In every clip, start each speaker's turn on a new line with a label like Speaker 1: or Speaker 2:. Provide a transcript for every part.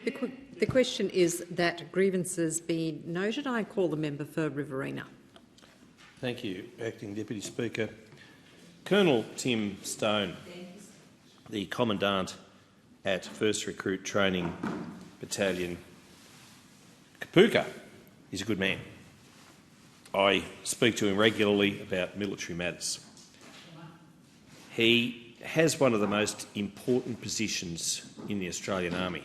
Speaker 1: The question is that grievances be noted. I call the member for Riverina.
Speaker 2: Thank you, Acting Deputy Speaker. Colonel Tim Stone, the Commandant at 1st Recruit Training Battalion Kapooka, is a good man. I speak to him regularly about military matters. He has one of the most important positions in the Australian Army,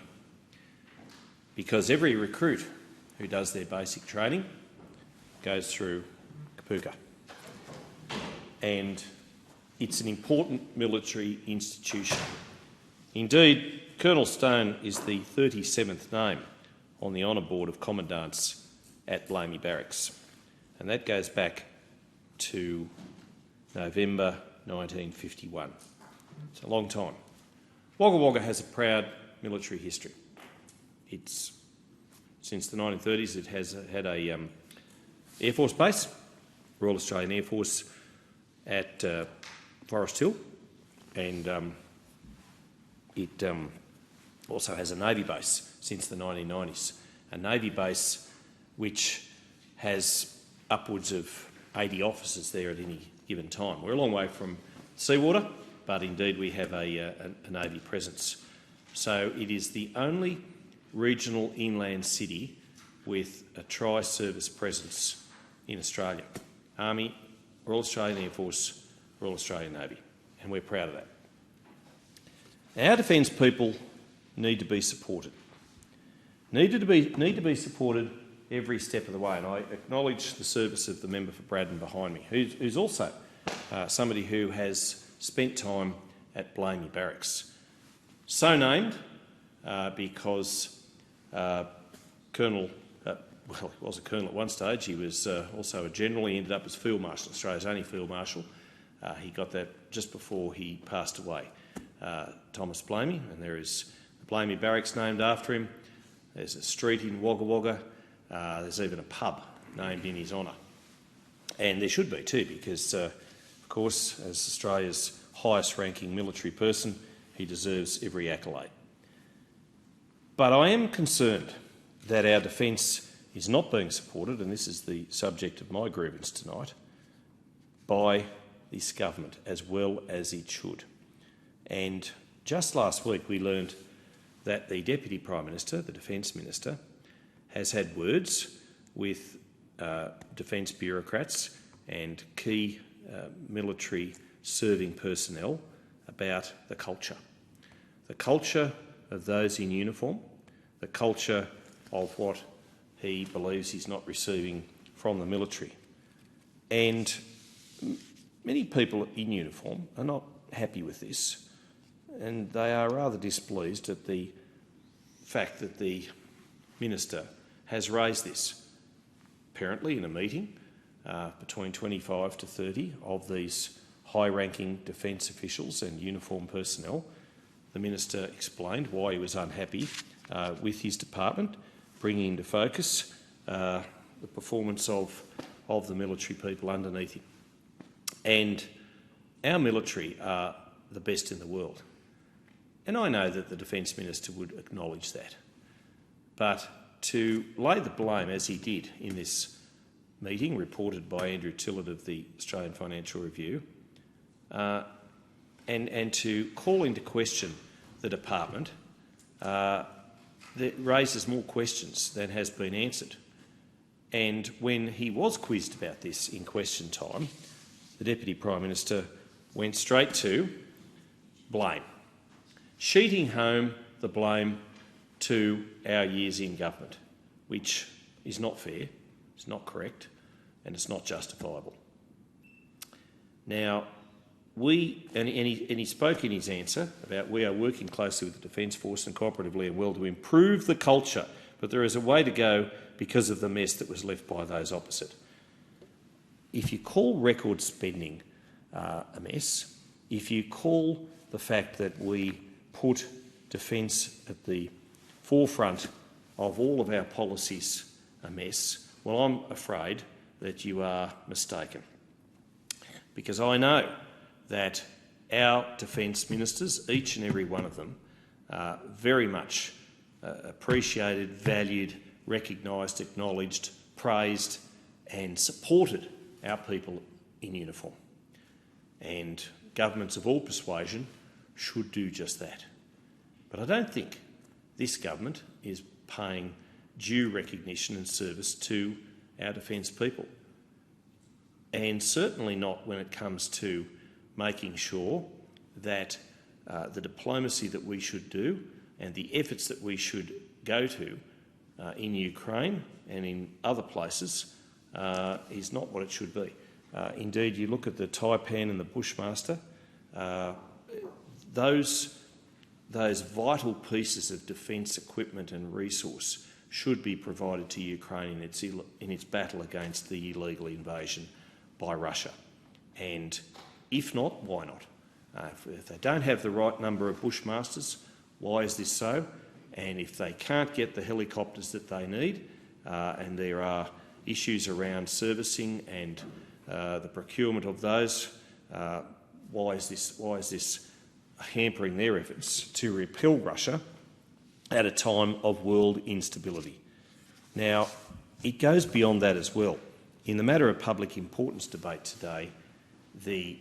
Speaker 2: because every recruit who does their basic training goes through Kapooka. And it's an important military institution. Indeed, Colonel Stone is the 37th name on the Honour Board of Commandants at Blamey Barracks, and that goes back to November 1951. It's a long time. Wagga Wagga has a proud military history. It's, since the 1930s, it has had a Air Force base, Royal Australian Air Force at Forest Hill, and it also has a Navy base since the 1990s, a Navy base which has upwards of 80 officers there at any given time. We're a long way from seawater, but indeed we have a Navy presence. So it is the only regional inland city with a tri-service presence in Australia: Army, Royal Australian Air Force, Royal Australian Navy, and we're proud of that. Our defence people need to be supported. Need to be supported every step of the way, and I acknowledge the service of the member for Braddon behind me, who's also somebody who has spent time at Blamey Barracks. So named because Colonel, well, he was a colonel at one stage. He was also a general. He ended up as Field Marshal, Australia's only Field Marshal. He got that just before he passed away, Thomas Blamey, and there is the Blamey Barracks named after him. There's a street in Wagga Wagga. There's even a pub named in his honour. And there should be too, because, of course, as Australia's highest-ranking military person, he deserves every accolade. But I am concerned that our defence is not being supported, and this is the subject of my grievance tonight, by this government as well as it should. And just last week we learned that the Deputy Prime Minister, the Defence Minister, has had words with defence bureaucrats and key military serving personnel about the culture of those in uniform, the culture of what he believes he's not receiving from the military. And many people in uniform are not happy with this, and they are rather displeased at the fact that the Minister has raised this, apparently in a meeting between 25 to 30 of these high-ranking defence officials and uniformed personnel. The Minister explained why he was unhappy with his department, bringing into focus the performance of the military people underneath him. And our military are the best in the world. And I know that the Defence Minister would acknowledge that. But to lay the blame, as he did in this meeting reported by Andrew Tillett of the Australian Financial Review, and to call into question the department, that raises more questions than has been answered. And when he was quizzed about this in question time, the Deputy Prime Minister went straight to blame, sheeting home the blame to our years in government, which is not fair, it's not correct, and it's not justifiable. Now, he spoke in his answer about we are working closely with the Defence Force and cooperatively and well to improve the culture, but there is a way to go because of the mess that was left by those opposite. If you call record spending a mess, if you call the fact that we put defence at the forefront of all of our policies a mess, well, I'm afraid that you are mistaken. Because I know that our defence ministers, each and every one of them, very much appreciated, valued, recognised, acknowledged, praised and supported our people in uniform. And governments of all persuasion should do just that. But I don't think this government is paying due recognition and service to our defence people. And certainly not when it comes to making sure that the diplomacy that we should do and the efforts that we should go to in Ukraine and in other places is not what it should be. Indeed, you look at the Taipan and the Bushmaster, those vital pieces of defence equipment and resource should be provided to Ukraine in its battle against the illegal invasion by Russia. And if not, why not? If they don't have the right number of Bushmasters, why is this so? And if they can't get the helicopters that they need, and there are issues around servicing and the procurement of those, why is this hampering their efforts to repel Russia at a time of world instability? Now, it goes beyond that as well. In the matter of public importance debate today, the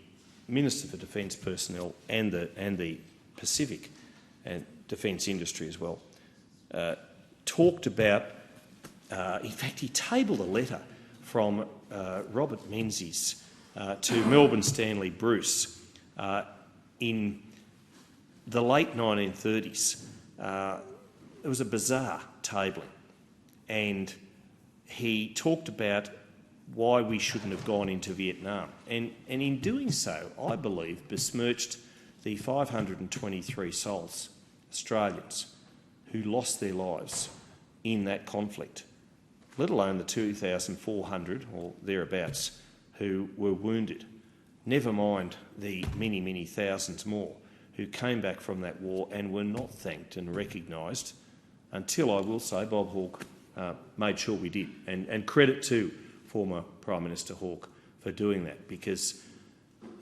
Speaker 2: Minister for Defence Personnel and the Pacific and defence industry as well talked about, in fact, he tabled a letter from Robert Menzies to Melbourne Stanley Bruce in the late 1930s. It was a bizarre tabling, and he talked about why we shouldn't have gone into Vietnam. And in doing so, I believe, besmirched the 523 souls, Australians, who lost their lives in that conflict, let alone the 2,400 or thereabouts who were wounded. Never mind the many, many thousands more who came back from that war and were not thanked and recognised until, I will say, Bob Hawke made sure we did. And credit to former Prime Minister Hawke for doing that, because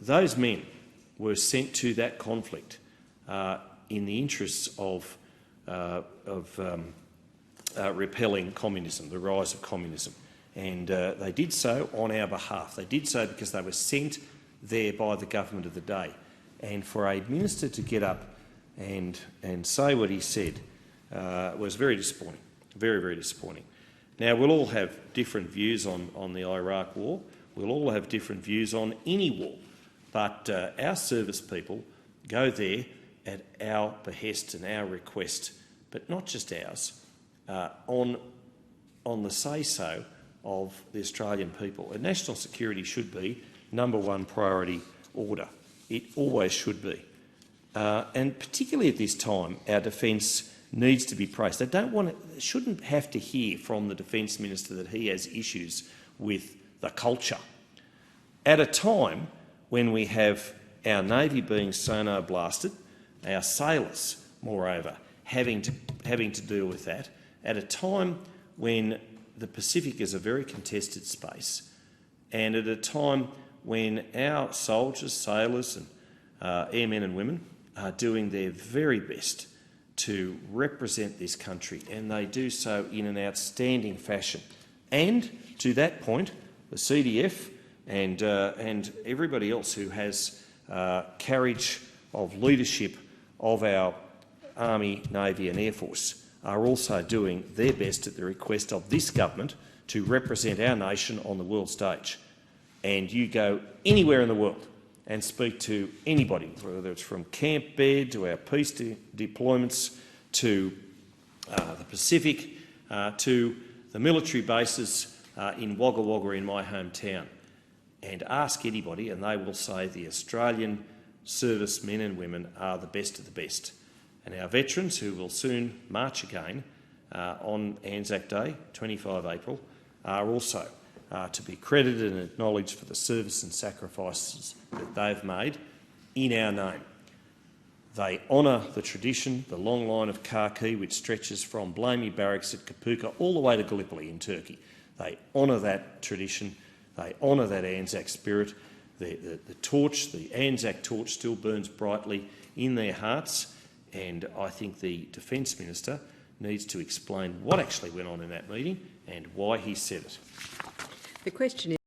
Speaker 2: those men were sent to that conflict in the interests of repelling communism, the rise of communism. And they did so on our behalf. They did so because they were sent there by the government of the day. And for a minister to get up and say what he said was very disappointing, very, very disappointing. Now, we'll all have different views on the Iraq war. We'll all have different views on any war. But our service people go there at our behest and our request, but not just ours, on the say-so of the Australian people. And national security should be #1 priority order. It always should be. And particularly at this time, our defence needs to be praised. They shouldn't have to hear from the Defence Minister that he has issues with the culture. At a time when we have our Navy being sonar blasted, our sailors, moreover, having to deal with that, at a time when the Pacific is a very contested space, and at a time when our soldiers, sailors and airmen and women are doing their very best to represent this country, and they do so in an outstanding fashion. And to that point, the CDF and everybody else who has carriage of leadership of our Army, Navy and Air Force are also doing their best at the request of this government to represent our nation on the world stage. And you go anywhere in the world and speak to anybody, whether it's from Camp Baird to our peace deployments to the Pacific to the military bases in Wagga Wagga in my hometown, and ask anybody and they will say the Australian servicemen and women are the best of the best. And our veterans, who will soon march again on Anzac Day, 25 April, are also to be credited and acknowledged for the service and sacrifices that they've made in our name. They honour the tradition, the long line of Khaki which stretches from Blamey Barracks at Kapuka all the way to Gallipoli in Turkey. They honour that tradition, they honour that Anzac spirit. The torch, the Anzac torch, still burns brightly in their hearts, and I think the Defence Minister needs to explain what actually went on in that meeting and why he said it.
Speaker 1: The question